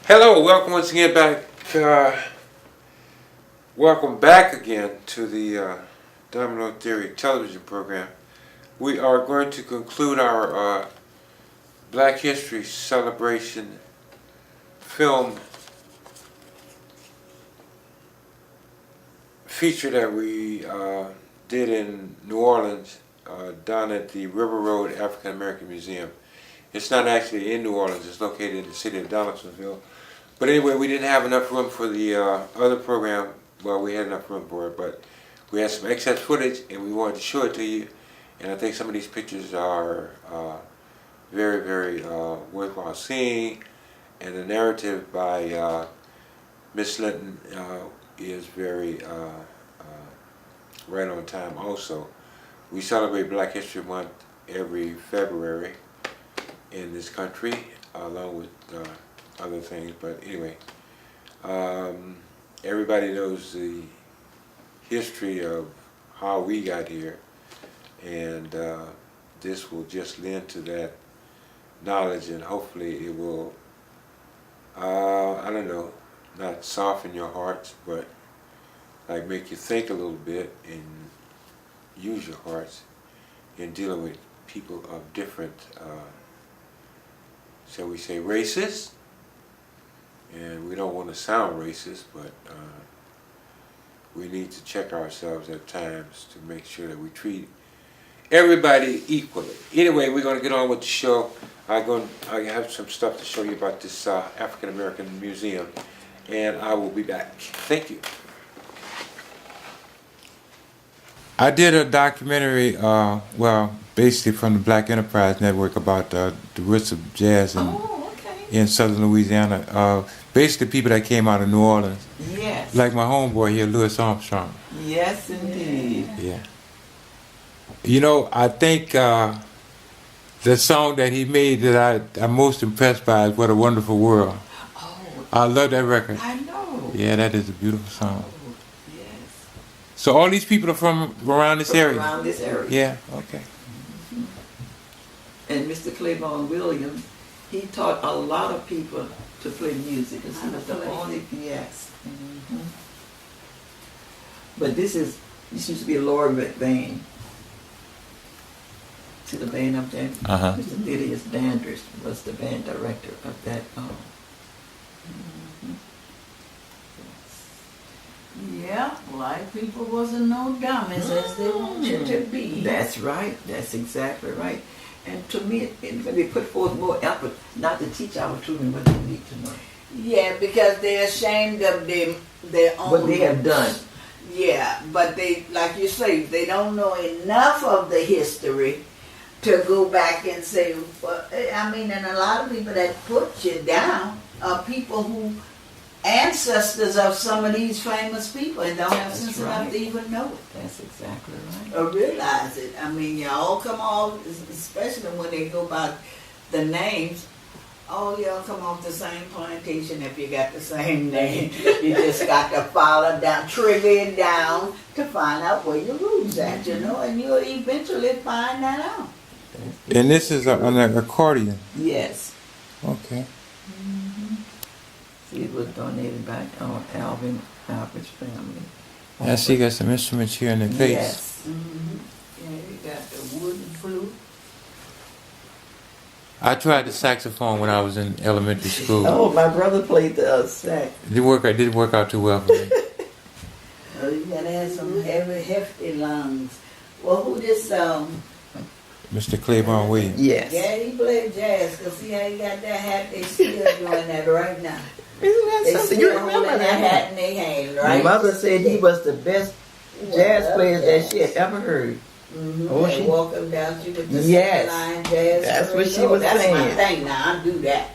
Hello, welcome once again back. Welcome back again to the Domino Theory television program. We are going to conclude our Black History Celebration film feature that we did in New Orleans, down at the River Road African American Museum. It's not actually in New Orleans, it's located in the city of Donaldsonville. But anyway, we didn't have enough room for the other program. Well, we had enough room for it, but we had some excess footage and we wanted to show it to you. And I think some of these pictures are very, very worthwhile seeing. And the narrative by Miss Linton is very right on time also. We celebrate Black History Month every February in this country, along with other things, but anyway, everybody knows the history of how we got here, and this will just lend to that knowledge, and hopefully it will, I don't know, not soften your hearts, but like make you think a little bit and use your hearts in dealing with people of different, shall we say, races. And we don't want to sound racist, but we need to check ourselves at times to make sure that we treat everybody equally. Anyway, we're going to get on with the show. I have some stuff to show you about this African American Museum, and I will be back. Thank you. I did a documentary, basically from the Black Enterprise Network about the roots of jazz in southern Louisiana. Basically people that came out of New Orleans. Yes. Like my homeboy here, Louis Armstrong. Yes, indeed. Yeah. You know, I think the song that he made that I'm most impressed by is What a Wonderful World. Oh. I love that record. I know. Yeah, that is a beautiful song. Oh, yes. So all these people are from around this area? Around this area. Yeah, okay. Mm-hmm. And Mr. Claiborne Williams, he taught a lot of people to play music, because he was the only, yes. Mm-hmm. But this used to be a Lord McBain. See the band up there? Uh-huh. Mr. Didius Danders was the band director of that. Yeah, white people wasn't no dummies as they want you to be. That's right. That's exactly right. And to me, they put forth more effort not to teach our children what they need to know. Yeah, because they're ashamed of their own. What they have done. Yeah, but they, like you say, they don't know enough of the history to go back and say, well, I mean, and a lot of people that put you down are people who ancestors of some of these famous people and don't have sense enough to even know it. That's exactly right. Or realize it. I mean, y'all come off, especially when they go by the names, all y'all come off the same plantation if you got the same name. You just got to follow down, trigger it down to find out where your roots at, you know, and you'll eventually find that out. And this is on an accordion? Yes. Okay. It was donated by Alvin Albert's family. I see you got some instruments here in the case. Yes. Mm-hmm. Yeah, you got the wooden flute. I tried the saxophone when I was in elementary school. Oh, my brother played the sax. It didn't work out too well for me. Oh, you gotta have some heavy, hefty lungs. Well, who this Mr. Claiborne Williams. Yes. Yeah, he played jazz, cause see how he got that hat? They still doing that right now. Isn't that They something? still You remember holding that that? hat in their hand, My right? mother said he was the best jazz player that she had ever heard. Mm-hmm. Oh, They she- walk them down to the Yes. line jazz. That's what she Oh, was that's saying. my thing now. I do that.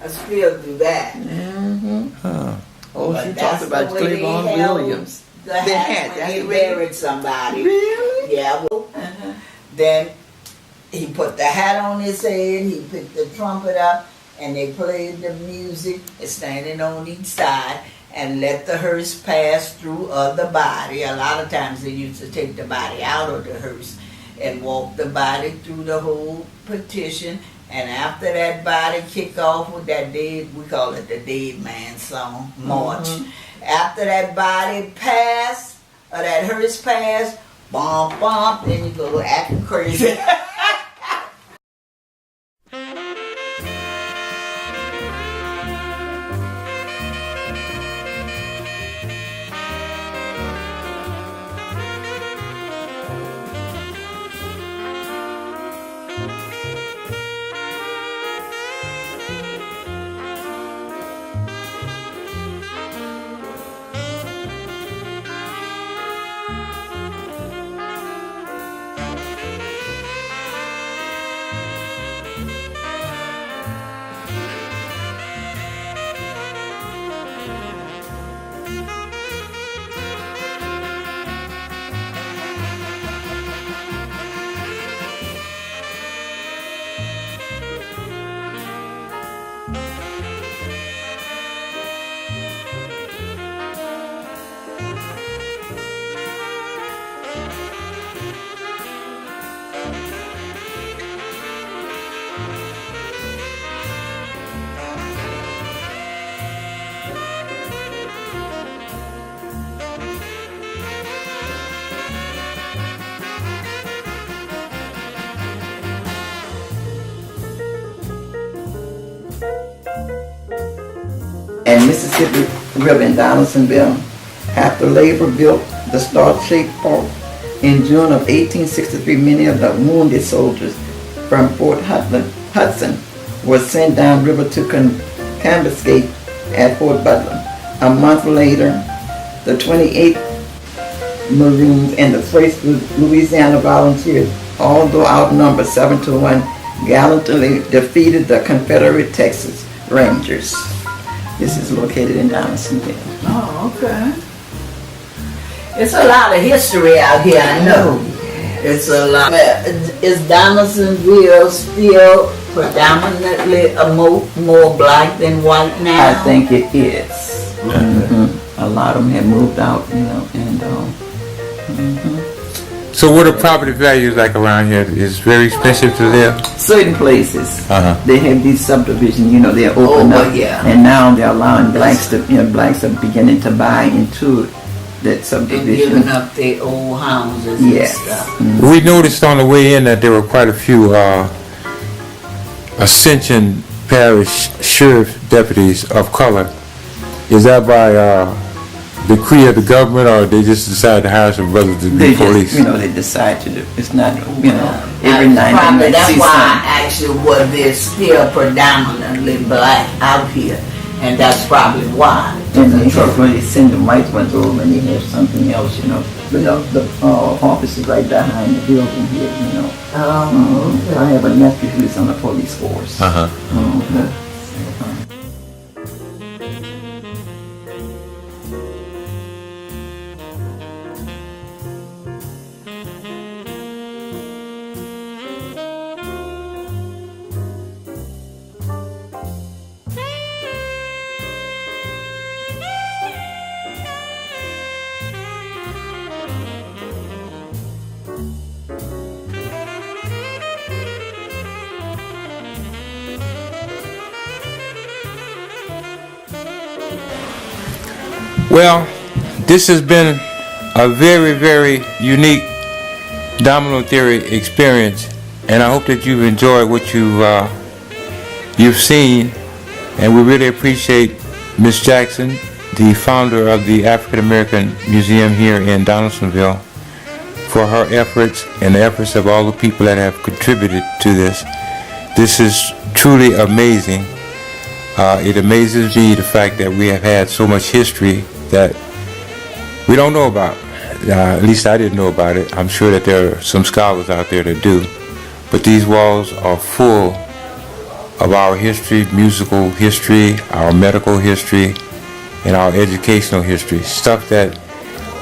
I still do that. Mm-hmm. Huh. Oh, But she that's talked about the way they Claiborne held Williams. The They hat had when that they really? buried somebody. Really? Yeah. Well, then he put the hat on his head. He picked the trumpet up, and they played the music, standing on each side, and let the hearse pass through the body. A lot of times they used to take the body out of the hearse and walk the body through the whole petition And after that body kick off with that dead, we call it the dead man song, march. After that body pass, or that hearse pass, bump, bump, then you go acting crazy. And Mississippi River in Donaldsonville. After labor built the star-shaped fort in June of 1863, many of the wounded soldiers from Fort Hudson were sent downriver to ambuscade at Fort Butler. A month later, the 28th Marines and the 1st Louisiana Volunteers, although outnumbered 7-1, gallantly defeated the Confederate Texas Rangers. This is located in Donaldsonville. Oh, okay. It's a lot of history out here, I know. It's a lot. Is Donaldsonville still predominantly more black than white now? I think it is. A lot of them have moved out, and So what are property values like around here? Is it very expensive to live? certain places they have these subdivisions. They're open up, yeah. and now they're allowing blacks are beginning to buy into that And subdivision. giving up their old houses Yes. and stuff. We noticed on the way in that there were quite a few Ascension Parish Sheriff deputies of color. Is that by decree of the government, or they just decide to hire some brothers to They be police? just, they decide to do. It's not, every And night. probably that's why I asked you whether they're still predominantly black out here, and that's probably why. And they have, when they send the white ones over, and they have something else, But the office is right behind the building here, Oh, I have a nephew who's on the police force. Well, this has been a very, very unique Domino Theory experience, and I hope that you've enjoyed what you've seen, and we really appreciate Miss Jackson, the founder of the African American Museum here in Donaldsonville, for her efforts and the efforts of all the people that have contributed to this. This is truly amazing. It amazes me the fact that we have had so much history that we don't know about. At least I didn't know about it. I'm sure that there are some scholars out there that do. But these walls are full of our history, musical history, our medical history, and our educational history. Stuff that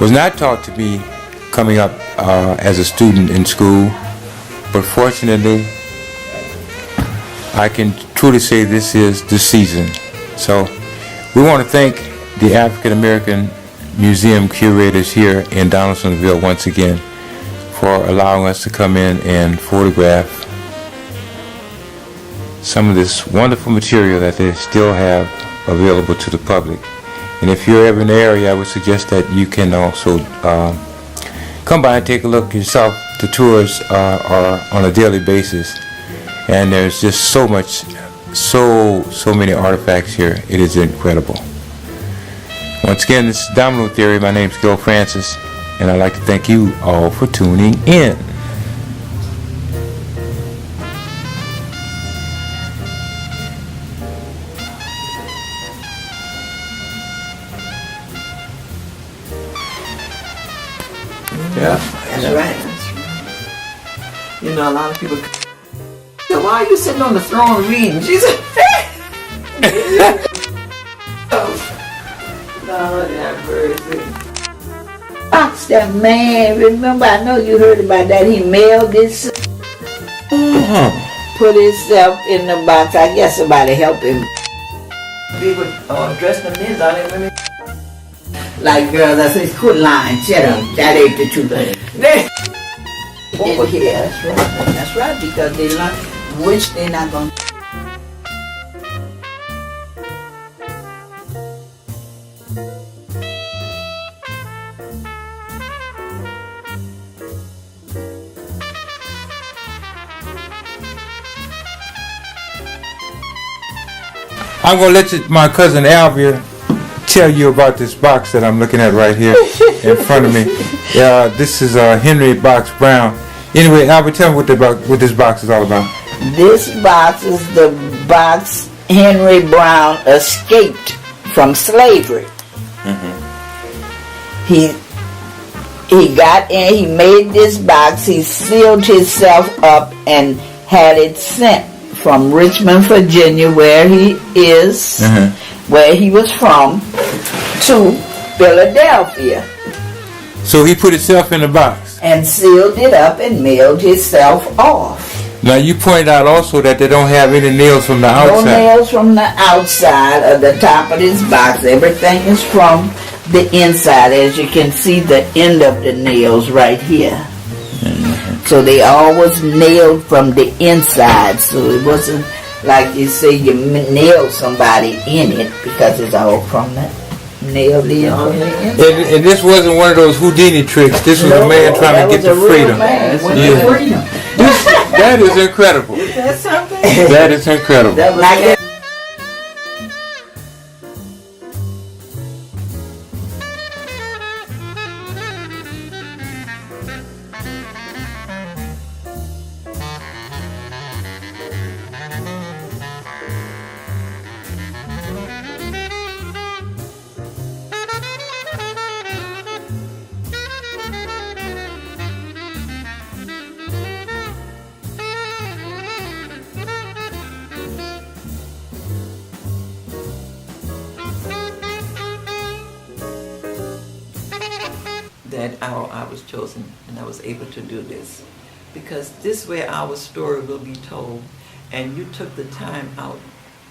was not taught to me coming up as a student in school. But fortunately, I can truly say this is the season. So we want to thank the African American Museum curators here in Donaldsonville once again for allowing us to come in and photograph some of this wonderful material that they still have available to the public. And if you're ever in the area, I would suggest that you can also come by and take a look yourself. The tours are on a daily basis, and there's just so much, so many artifacts here. It is incredible. Once again, this is Domino Theory. My name is Gil Francis, and I'd like to thank you all for tuning in. Yeah, that's right. You know, a lot of people say, why are you sitting on the throne reading? She said, Lord have mercy. Box that man, remember, I know you heard about that. He mailed this, put himself in the box. I guess somebody helped him. People dressed them in, all them women. Like, girls, I said, quit lying, shut up. That ain't the truth. Over here. That's right. That's right, because they learn which they're not going to. I'm going to let my cousin Alvia tell you about this box that I'm looking at right here in front of me. This is Henry Box Brown. Anyway, Alvia, tell me what this box is all about. This box is the box Henry Brown escaped from slavery. He got in, he made this box, he sealed himself up and had it sent from Richmond, Virginia, where he is, where he was from, to Philadelphia. So he put himself in the box and sealed it up and mailed himself off. Now you pointed out also that they don't have any nails from the outside. No nails from the outside of the top of this box. Everything is from the inside. As you can see, the end of the nails right here. So they always nailed from the inside. So it wasn't like you say you nailed somebody in it, because it's all from the nailed in from the inside. And this wasn't one of those Houdini tricks. This was a man trying to get to freedom. That is incredible. Is that something? That is incredible. That was like that I was chosen and I was able to do this, because this way our story will be told, and you took the time out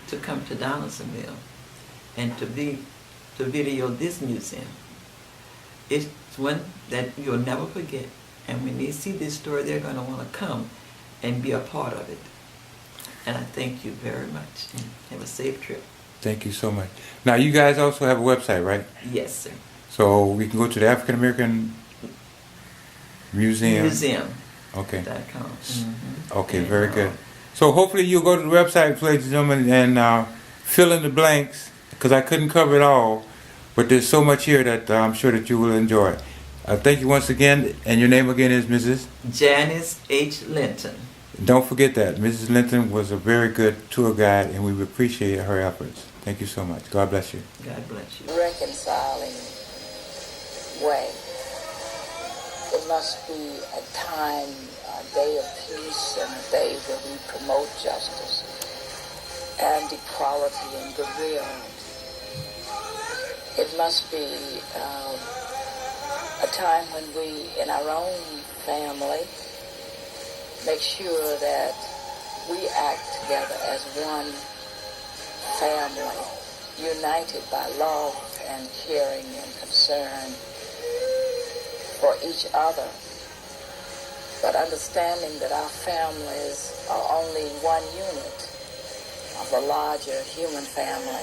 to come to Donaldsonville and to video this museum. It's one that you'll never forget, and when they see this story, they're going to want to come and be a part of it. And I thank you very much, and have a safe trip. Thank you so much. Now you guys also have a website, right? Yes, sir. So we can go to the African American Museum. Okay. .com. Okay, very good. So hopefully you'll go to the website, ladies and gentlemen, and fill in the blanks, because I couldn't cover it all, but there's so much here that I'm sure that you will enjoy. Thank you once again, and your name again is Mrs. Janice H. Linton. Don't forget that Mrs. Linton was a very good tour guide, and we appreciate her efforts. Thank you so much. God bless you. God bless you. Reconciling way. It must be a time, a day of peace, and a day where we promote justice and equality and goodwill. It must be a time when we, in our own family, make sure that we act together as one family, united by love and caring and concern for each other, but understanding that our families are only one unit, of a larger human family.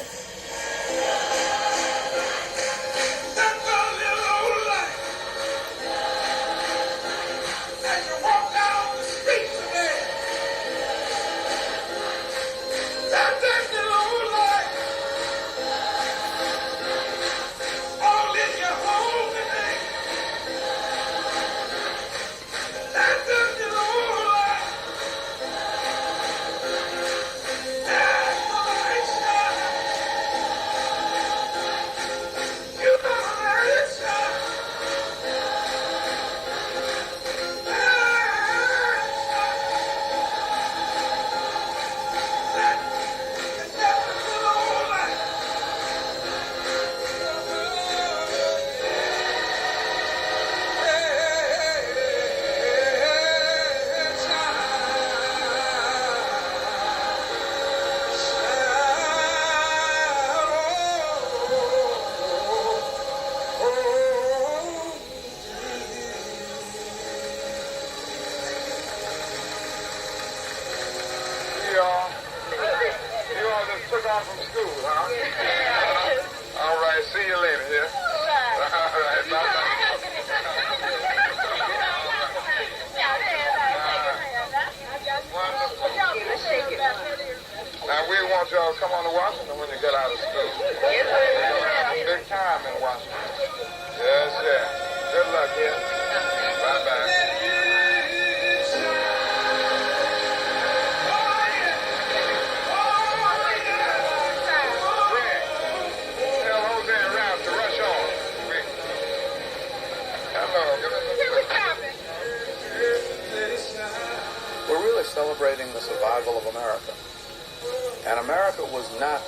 We're really celebrating the survival of America. And America was not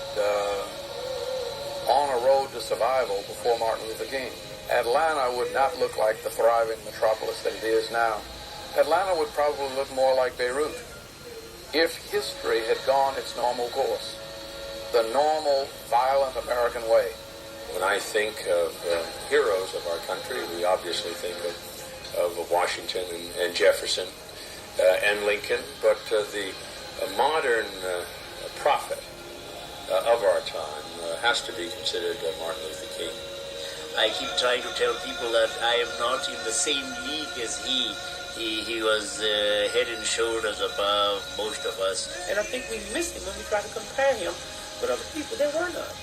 on a road to survival before Martin Luther King. Atlanta would not look like the thriving metropolis that it is now. Atlanta would probably look more like Beirut if history had gone its normal course, the normal, violent American way. When I think of heroes of our country, we obviously think of Washington and Jefferson and Lincoln, but the modern prophet of our time has to be considered Martin Luther King. I keep trying to tell people that I am not in the same league as he. He was head and shoulders above most of us. And I think we miss him when we try to compare him with other people. There were none.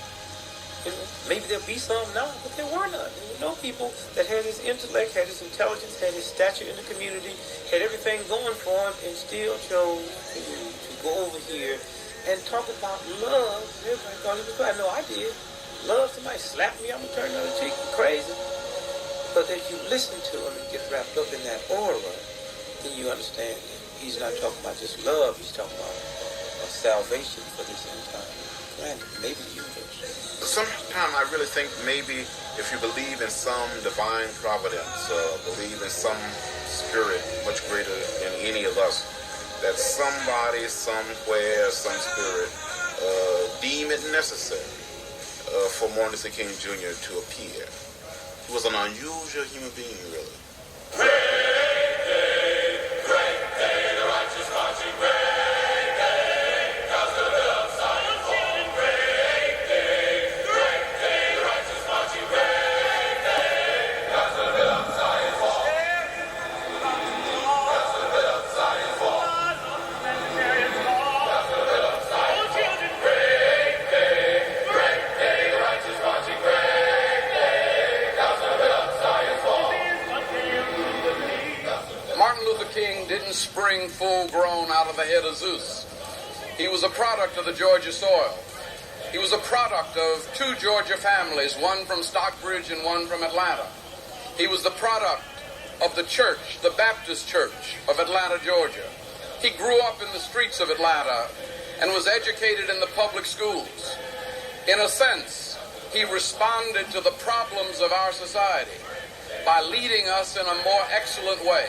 You know, maybe there'll be some now, but there were none. There were no people that had his intellect, had his intelligence, had his stature in the community, had everything going for him, and still chose to go over here and talk about love. Everybody thought he was crazy. I know I did. Love, somebody slapped me, I'm going to turn the other cheek. Crazy. But if you listen to him and get wrapped up in that aura, then you understand that he's not talking about just love, he's talking about salvation for this entire planet, maybe the universe. Sometimes I really think maybe if you believe in some divine providence, believe in some spirit much greater than any of us, that somebody, somewhere, some spirit deem it necessary for Martin Luther King Jr. to appear. He was an unusual human being, really. Spring full-grown out of the head of Zeus. He was a product of the Georgia soil. He was a product of two Georgia families, one from Stockbridge and one from Atlanta. He was the product of the church, the Baptist Church of Atlanta, Georgia. He grew up in the streets of Atlanta and was educated in the public schools. In a sense, he responded to the problems of our society by leading us in a more excellent way.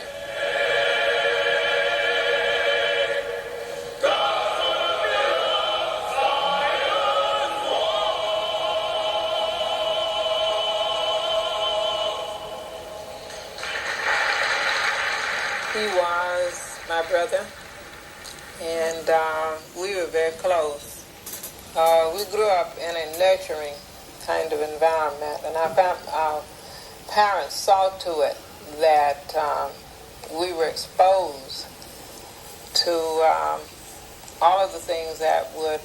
He was my brother, and we were very close. We grew up in a nurturing kind of environment, and our parents saw to it that we were exposed to all of the things that would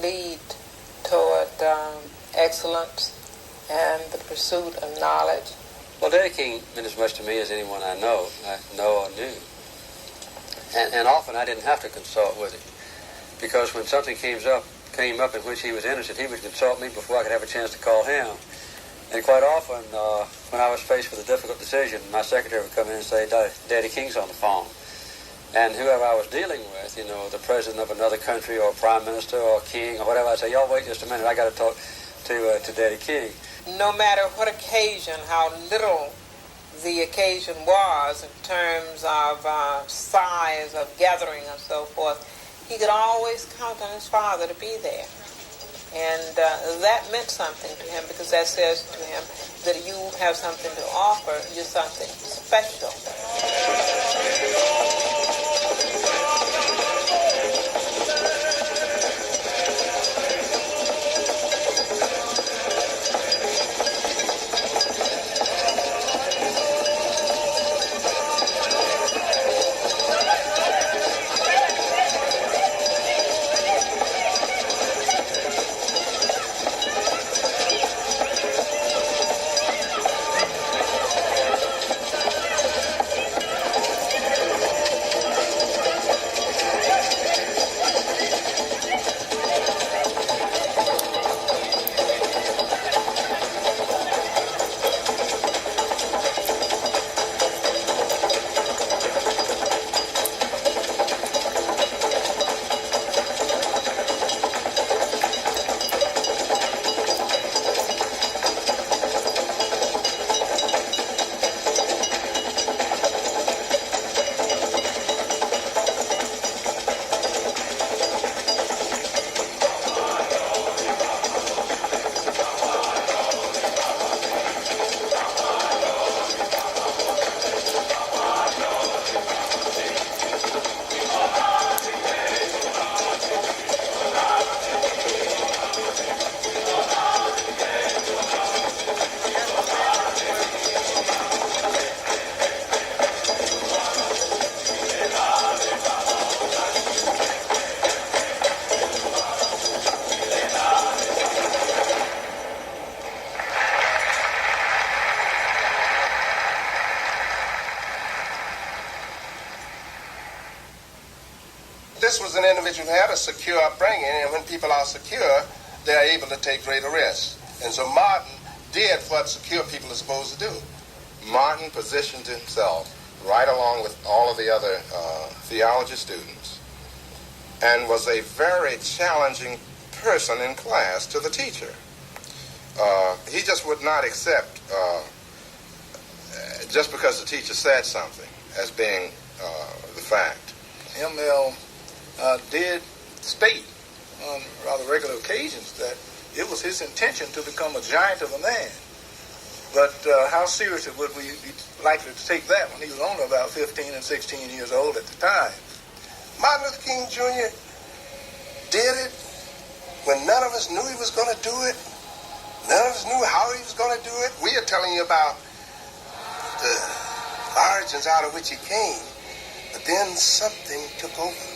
lead toward excellence and the pursuit of knowledge. Well, Daddy King meant as much to me as anyone I know or knew. And often I didn't have to consult with him, because when something came up in which he was interested, he would consult me before I could have a chance to call him. And quite often, when I was faced with a difficult decision, my secretary would come in and say, Daddy King's on the phone. And whoever I was dealing with, the president of another country or prime minister or king or whatever, I'd say, y'all wait just a minute, I got to talk to Daddy King. No matter what occasion, how little the occasion was in terms of size of gathering and so forth, he could always count on his father to be there. And that meant something to him, because that says to him that you have something to offer, you're something special. This was an individual who had a secure upbringing, and when people are secure, they're able to take greater risks. And so Martin did what secure people are supposed to do. Martin positioned himself right along with all of the other theology students and was a very challenging person in class to the teacher. He just would not accept just because the teacher said something as being the fact. ML did state on rather regular occasions that it was his intention to become a giant of a man. But how seriously would we be likely to take that when he was only about 15 and 16 years old at the time? Martin Luther King Jr. did it when none of us knew he was going to do it. None of us knew how he was going to do it. We are telling you about the origins out of which he came. But then something took over.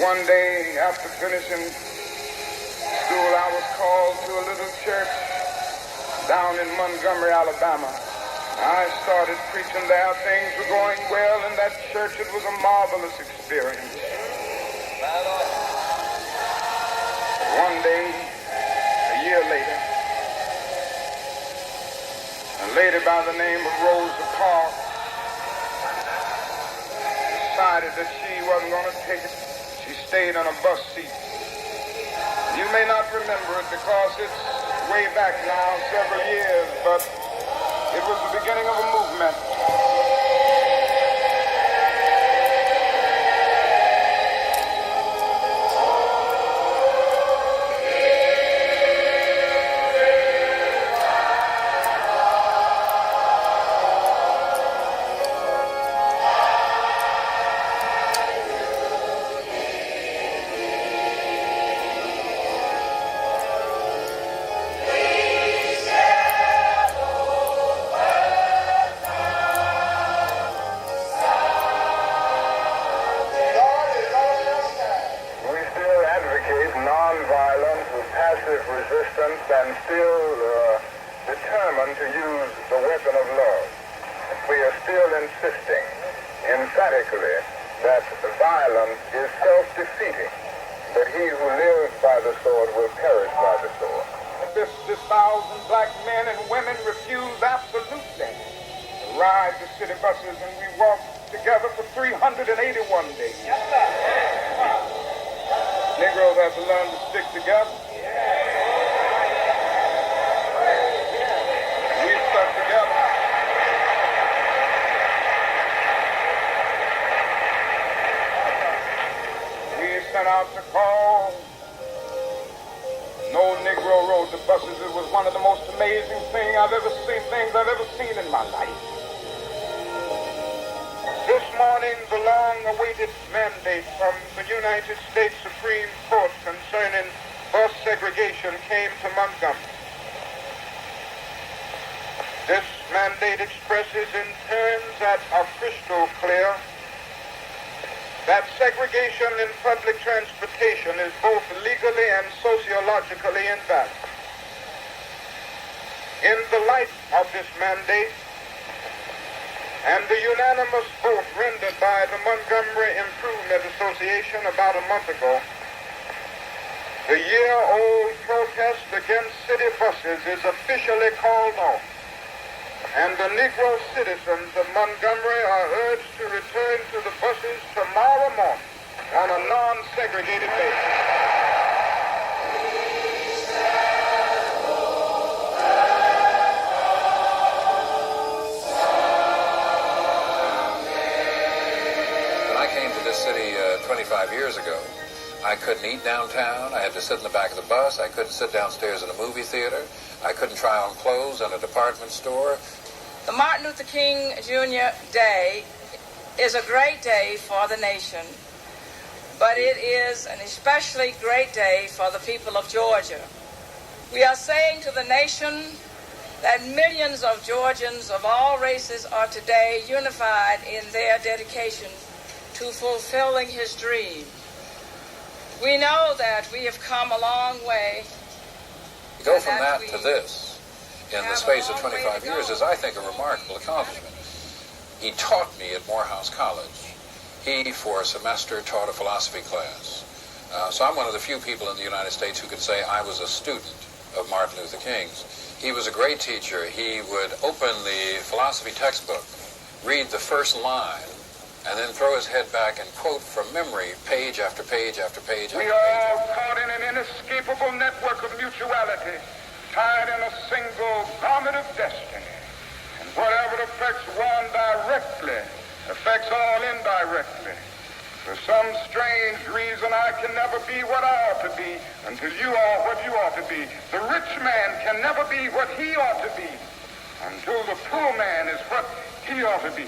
One day after finishing school, I was called to a little church down in Montgomery, Alabama. I started preaching there. Things were going well in that church. It was a marvelous experience. One day, a year later, a lady by the name of Rosa Parks decided that she wasn't going to take it. She stayed on a bus seat. You may not remember it because it's way back now, several years, but it was the beginning of a movement. resistance and still determined to use the weapon of love. We are still insisting emphatically that violence is self-defeating, that he who lives by the sword will perish by the sword. 50,000 black men and women refuse absolutely to ride the city buses, and we walked together for 381 days. Negroes have to learn to stick together. We stuck together. We sent out the call. No Negro rode the buses. It was one of the most amazing things I've ever seen in my life. This morning, the long-awaited mandate from the United States Supreme Court concerning bus segregation came to Montgomery. This mandate expresses in terms that are crystal clear that segregation in public transportation is both legally and sociologically invalid. In the light of this mandate, and the unanimous vote rendered by the Montgomery Improvement Association about a month ago, the year-old protest against city buses is officially called off, and the Negro citizens of Montgomery are urged to return to the buses tomorrow morning on a non-segregated basis. City 25 years ago, I couldn't eat downtown. I had to sit in the back of the bus. I couldn't sit downstairs in a movie theater. I couldn't try on clothes in a department store. The Martin Luther King Jr. Day is a great day for the nation, but it is an especially great day for the people of Georgia. We are saying to the nation that millions of Georgians of all races are today unified in their dedication to fulfilling his dream. We know that we have come a long way. To go from that to this in the space of 25 years is, I think, a remarkable accomplishment. He taught me at Morehouse College. He, for a semester, taught a philosophy class. So I'm one of the few people in the United States who could say I was a student of Martin Luther King's. He was a great teacher. He would open the philosophy textbook, read the first line, and then throw his head back and quote from memory page after page after page after page. We are all caught in an inescapable network of mutuality, tied in a single garment of destiny. And whatever affects one directly affects all indirectly. For some strange reason, I can never be what I ought to be until you are what you ought to be. The rich man can never be what he ought to be until the poor man is what he ought to be.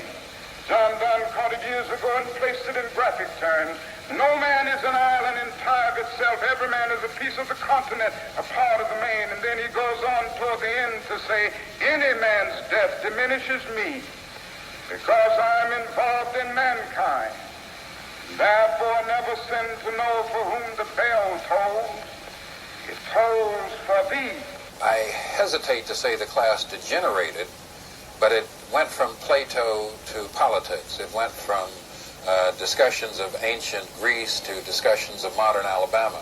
John Donne caught it years ago and placed it in graphic terms. No man is an island entire of itself. Every man is a piece of the continent, a part of the main. And then he goes on toward the end to say, any man's death diminishes me because I am involved in mankind. Therefore never sin to know for whom the bell tolls. It tolls for thee. I hesitate to say the class degenerated, but it went from Plato to politics. It went from discussions of ancient Greece to discussions of modern Alabama.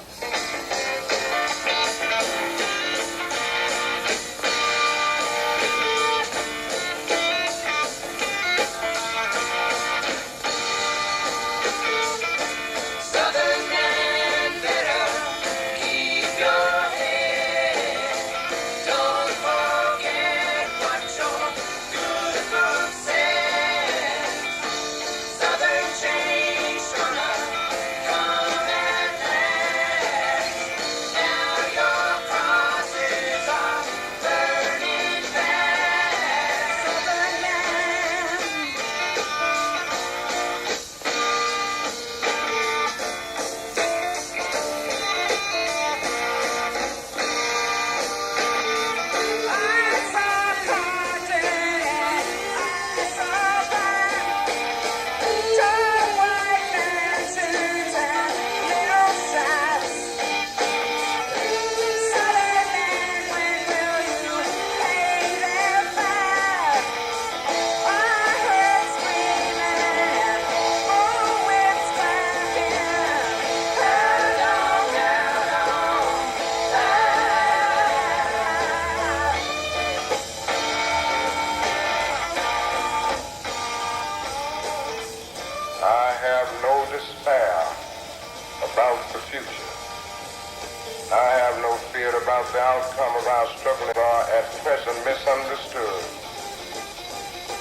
I have no fear about the outcome of our struggle are at present misunderstood.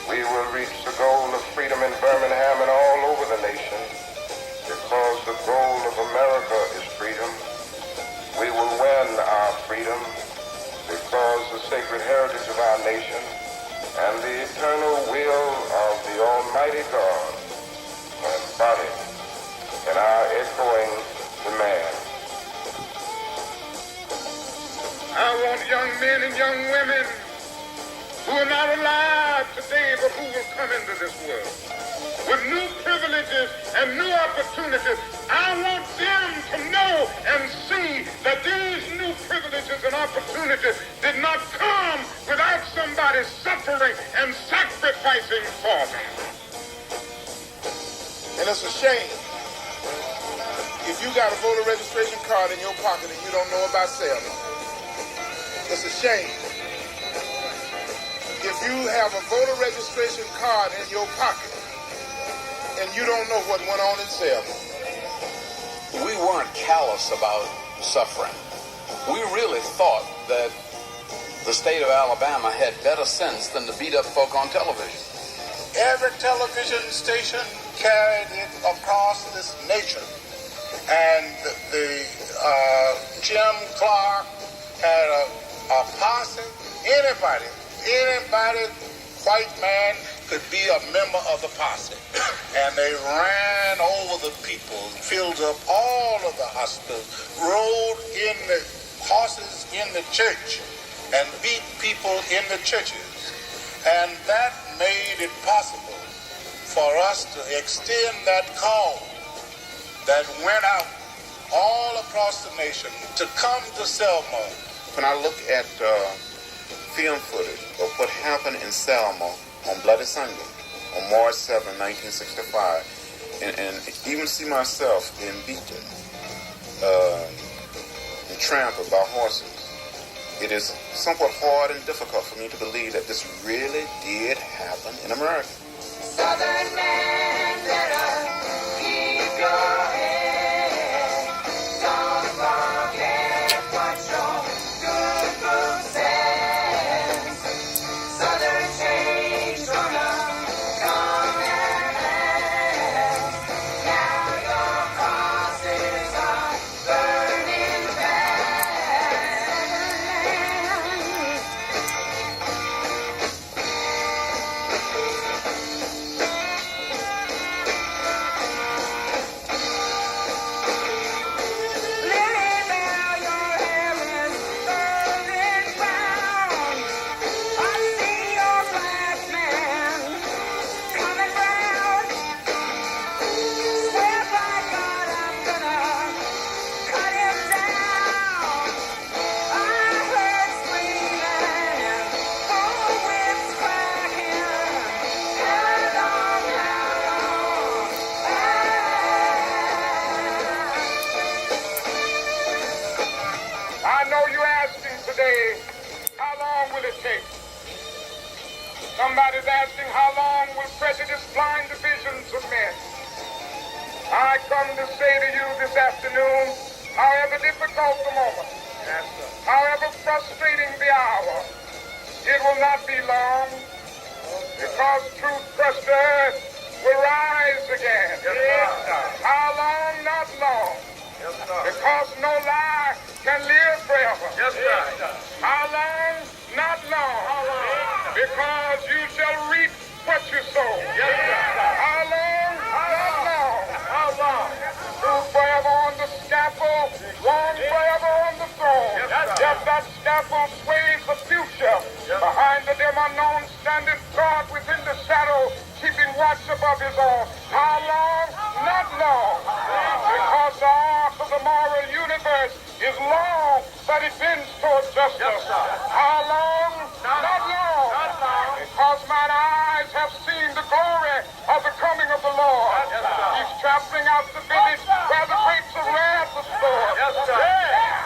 We will reach the goal of freedom in Birmingham and all over the nation because the goal of America is freedom. We will win our freedom because the sacred heritage of our nation and the eternal will of the Almighty God are embodied in our echoing demand. I want young men and young women who are not alive today but who will come into this world with new privileges and new opportunities. I want them to know and see that these new privileges and opportunities did not come without somebody suffering and sacrificing for them. And it's a shame if you got a voter registration card in your pocket and you don't know about Selma. It's a shame if you have a voter registration card in your pocket and you don't know what went on in Selma. We weren't callous about suffering. We really thought that the state of Alabama had better sense than to beat up folk on television. Every television station carried it across this nation. And the Jim Clark had a posse. Anybody, white man could be a member of the posse. And they ran over the people, filled up all of the hospitals, rode in the horses in the church, and beat people in the churches. And that made it possible for us to extend that call that went out all across the nation to come to Selma. When I look at film footage of what happened in Selma on Bloody Sunday, on March 7, 1965, and even see myself being beaten and trampled by horses, it is somewhat hard and difficult for me to believe that this really did happen in America. Southern man, better keep your head. Don't forget what your good book says. Southern change gonna come at last. Now your crosses are burning I know you're asking today, how long will it take? Somebody's asking, how long will prejudice blind the visions of men? I come to say to you this afternoon, however difficult the moment, however frustrating the hour, it will not be long, because truth crushed earth will rise again. How long? Not long. Because no lie can live forever. How long? Not long. Because you shall reap what you sow. How long? Not long. Truth forever on the scaffold, wrong forever on the throne. Yet that scaffold sways the future. Behind the dim unknown standeth God within the shadow, keeping watch above his own. How long? Not long. Because the arc of the moral universe is long, but it bends toward justice. How long? Not long. Because mine eyes have seen the glory of the coming of the Lord. He's trampling out the village where the grapes of wrath are stored.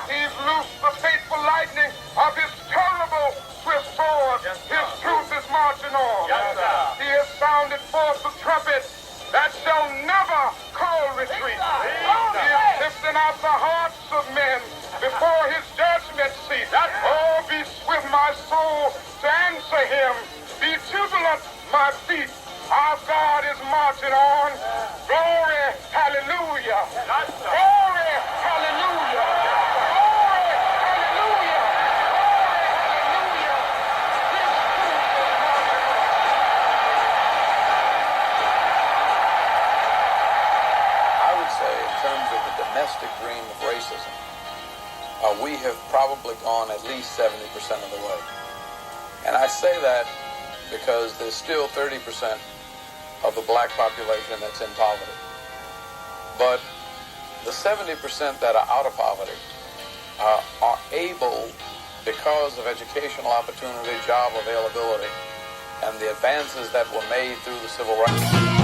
He's loosed the fateful lightning of his terrible swift sword. His truth is marching on. He has sounded forth the trumpet that shall never call retreat. He is sifting out the hearts of men before his judgment seat. Oh, be swift, my soul, to answer him. Be jubilant, my feet. Our God is marching on. Glory, hallelujah. Glory, hallelujah. Glory, hallelujah. Glory, I would say, in terms of the domestic dream of racism, we have probably gone at least 70% of the way. And I say that because there's still 30% of the black population that's in poverty. But the 70% that are out of poverty are able, because of educational opportunity, job availability, and the advances that were made through the civil rights.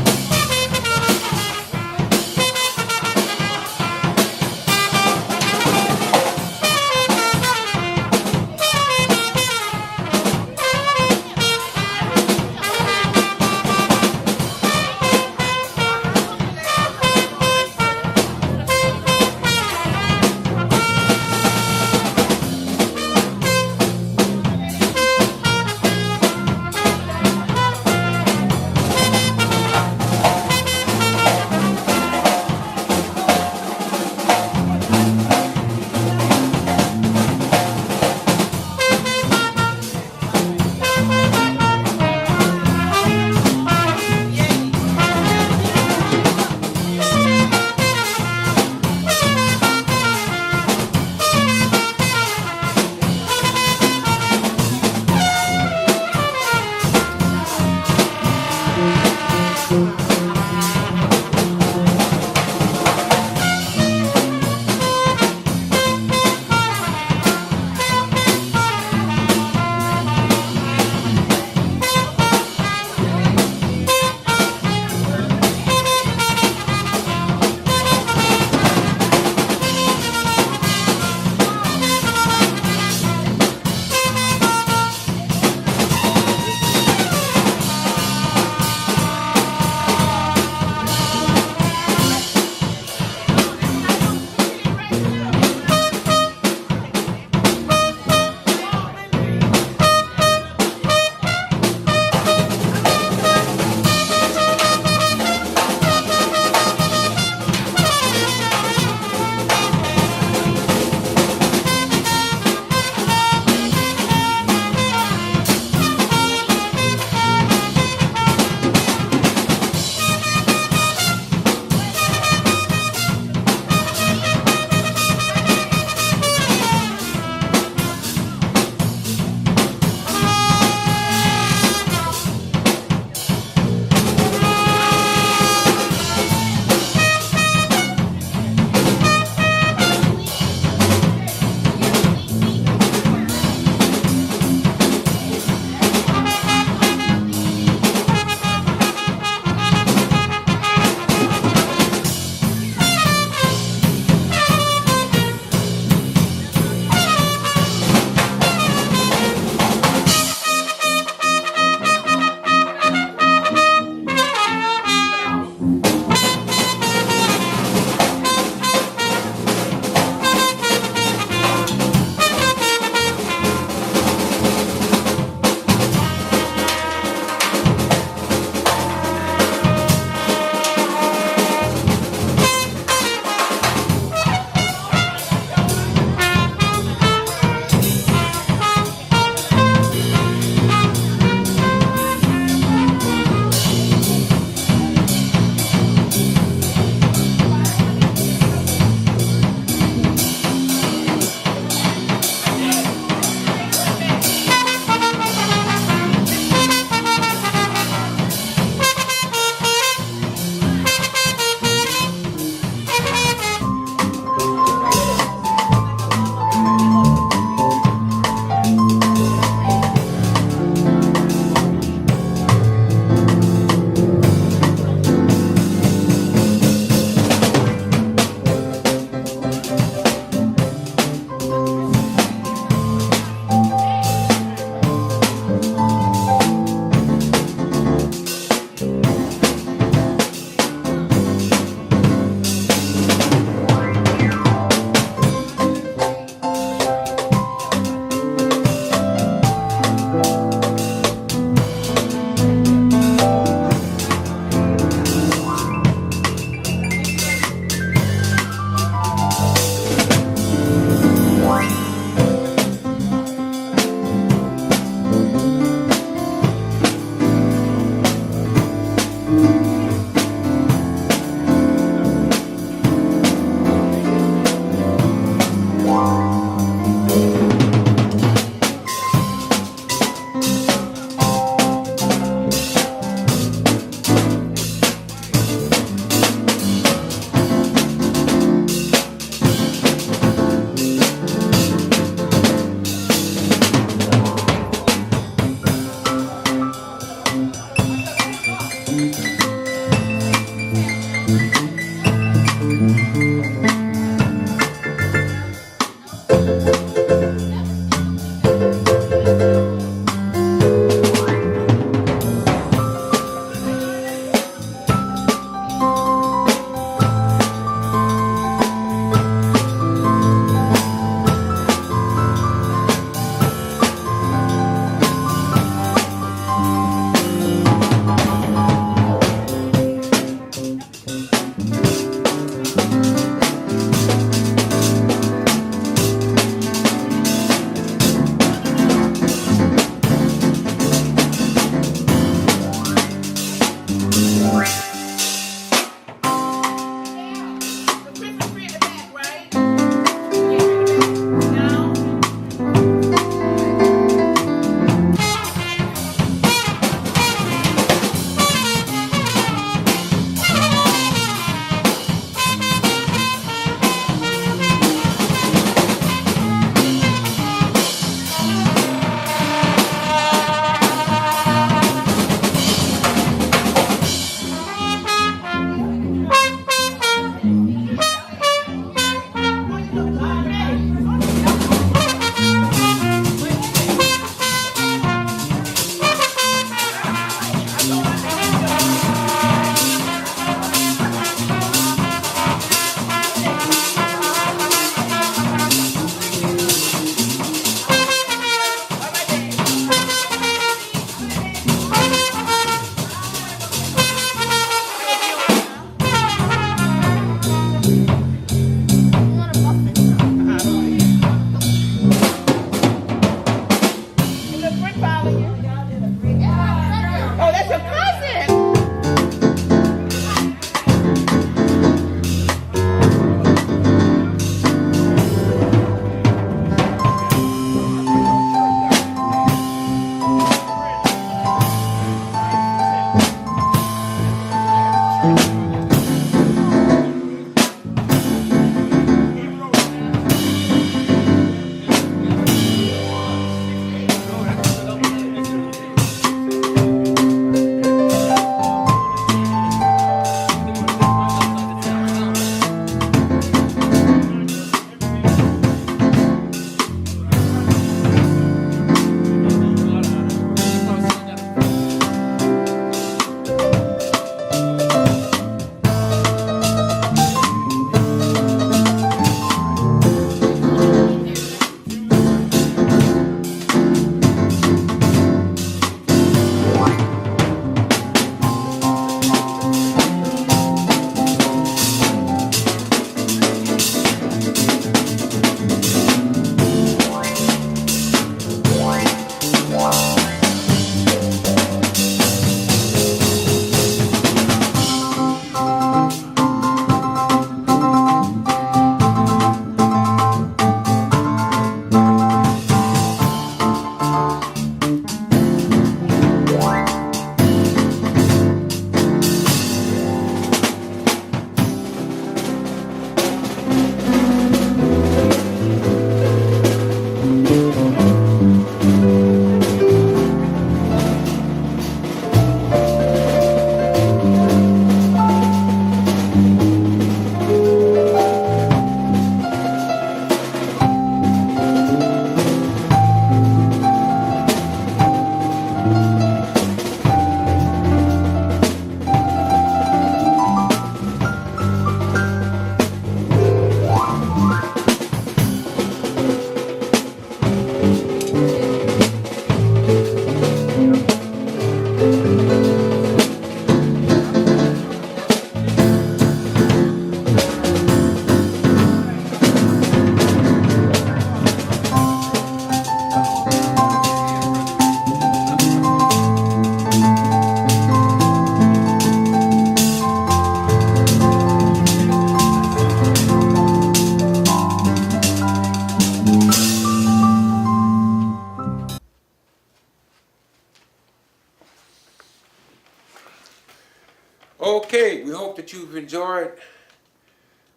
Okay, we hope that you've enjoyed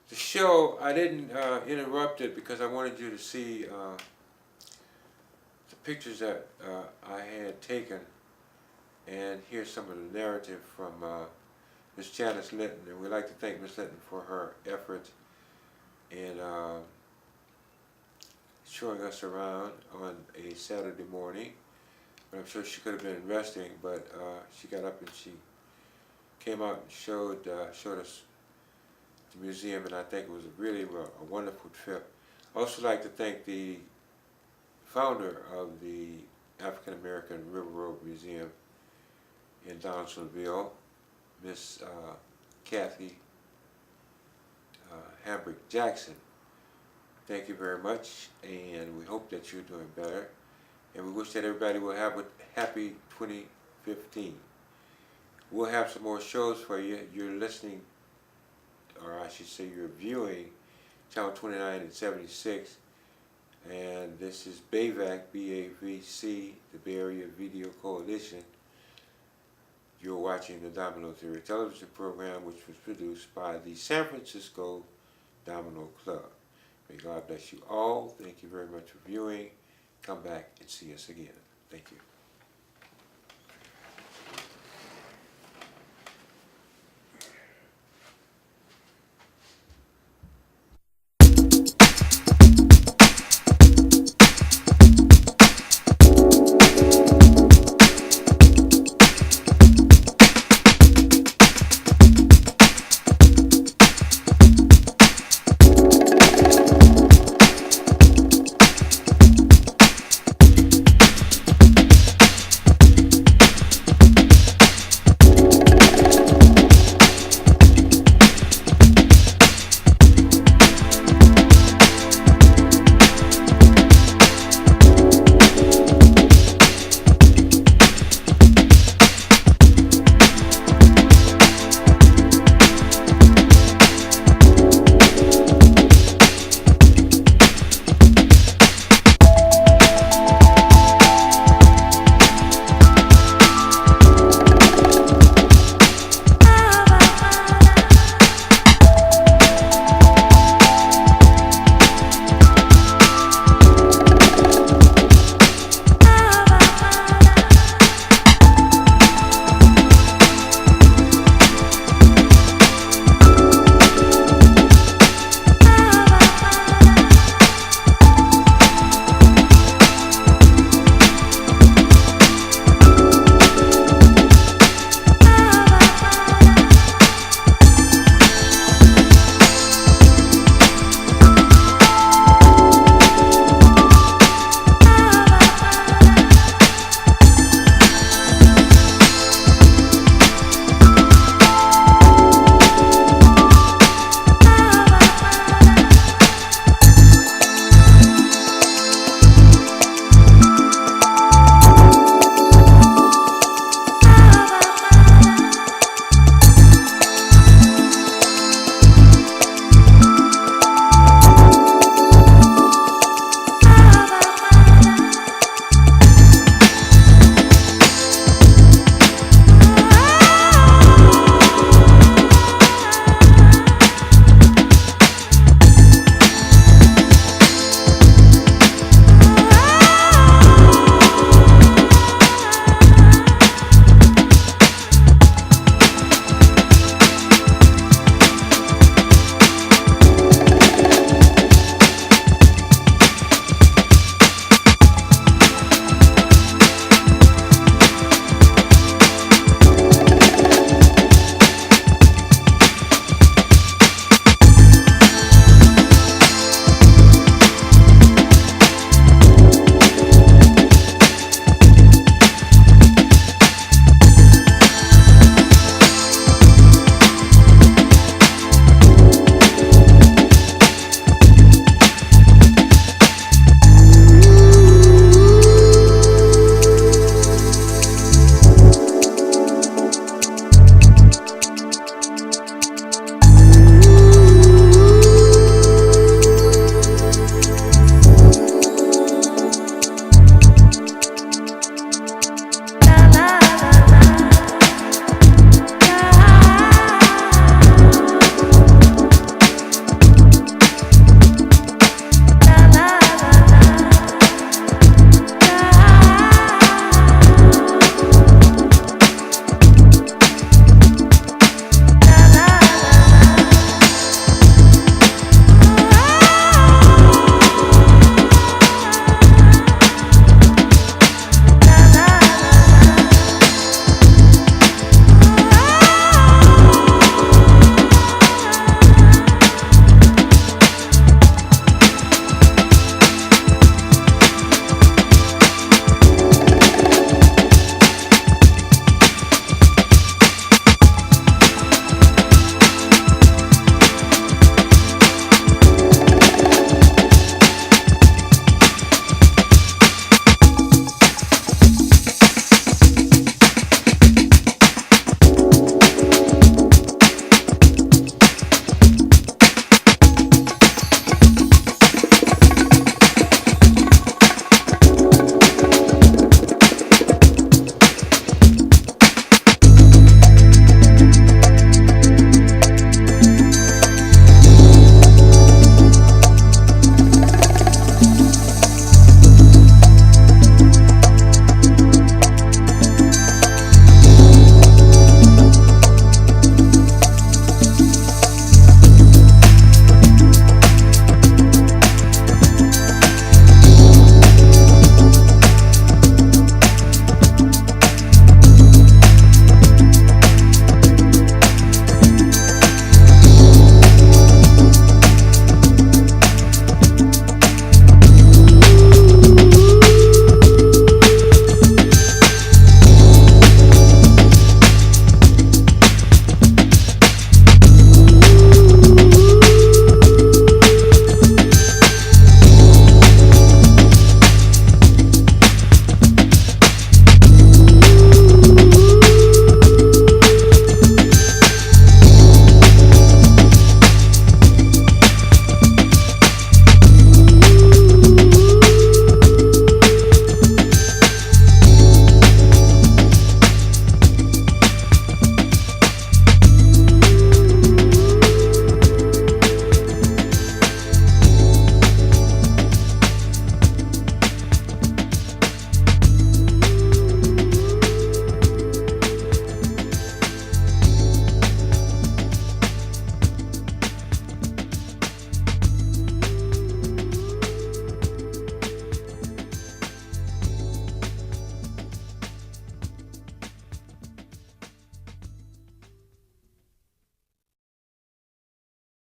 the show. I didn't interrupt it because I wanted you to see the pictures that I had taken and hear some of the narrative from Miss Janice Linton. And we'd like to thank Miss Linton for her efforts in showing us around on a Saturday morning. But I'm sure she could have been resting, but she got up and she came out and showed us the museum, and I think it was really a wonderful trip. I also like to thank the founder of the African American River Road Museum in Donaldsonville, Miss Kathy Hambrick Jackson. Thank you very much, and we hope that you're doing better. And we wish that everybody will have a happy 2015. We'll have some more shows for you. You're listening, or I should say you're viewing, Channel 29 and 76. And this is BAVC, B-A-V-C, the Bay Area Video Coalition. You're watching the Domino Theory television program, which was produced by the San Francisco Domino Club. May God bless you all. Thank you very much for viewing. Come back and see us again. Thank you.